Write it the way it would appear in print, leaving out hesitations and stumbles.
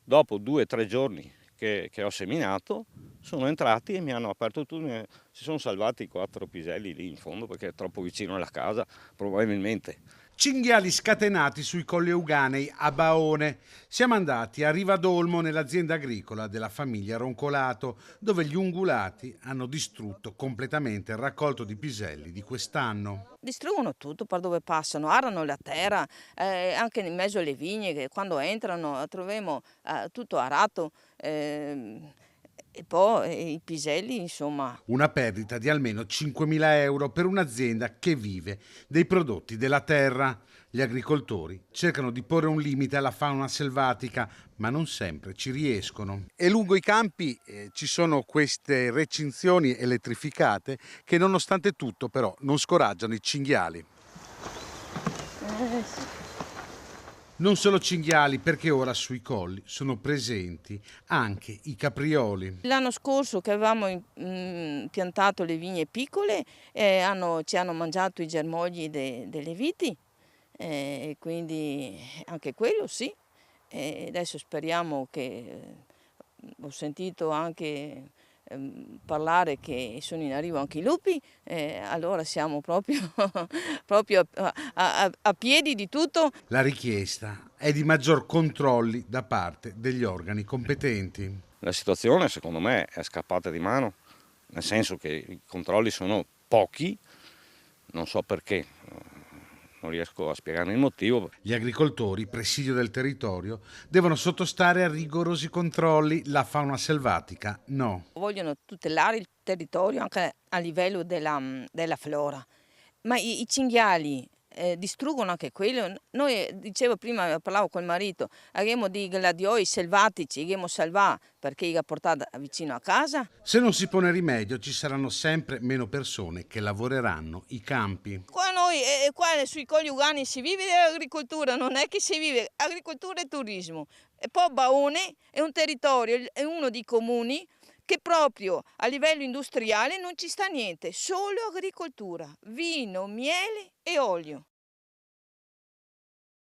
Dopo 2 o 3 giorni che ho seminato, sono entrati e mi hanno aperto tutto, si sono salvati 4 piselli lì in fondo perché è troppo vicino alla casa, probabilmente. Cinghiali scatenati sui Colli Euganei a Baone. Siamo andati a Rivadolmo nell'azienda agricola della famiglia Roncolato, dove gli ungulati hanno distrutto completamente il raccolto di piselli di quest'anno. Distruggono tutto per dove passano, arano la terra, anche in mezzo alle vigne, che quando entrano troviamo tutto arato, e poi i piselli, insomma. Una perdita di almeno 5.000 euro per un'azienda che vive dei prodotti della terra. Gli agricoltori cercano di porre un limite alla fauna selvatica, ma non sempre ci riescono. E lungo i campi ci sono queste recinzioni elettrificate che nonostante tutto però non scoraggiano i cinghiali. Sì. Non solo cinghiali, perché ora sui colli sono presenti anche i caprioli. L'anno scorso che avevamo piantato le vigne piccole, ci hanno mangiato i germogli delle viti, quindi anche quello sì. E adesso speriamo che, ho sentito anche parlare che sono in arrivo anche i lupi, allora siamo proprio, proprio a piedi di tutto. La richiesta è di maggior controlli da parte degli organi competenti. La situazione secondo me è scappata di mano, nel senso che i controlli sono pochi, non so perché, non riesco a spiegarmi il motivo. Gli agricoltori, presidio del territorio, devono sottostare a rigorosi controlli, la fauna selvatica no. Vogliono tutelare il territorio anche a livello della flora, ma i cinghiali distruggono anche quello. Noi, dicevo prima, parlavo col marito, abbiamo dei gladioli selvatici, abbiamo salvati perché li ha portati vicino a casa. Se non si pone rimedio ci saranno sempre meno persone che lavoreranno i campi. Qua noi, qua sui Colli Ugani si vive dell'agricoltura, non è che si vive agricoltura e turismo. E poi Baone è un territorio, è uno dei comuni che proprio a livello industriale non ci sta niente, solo agricoltura, vino, miele e olio.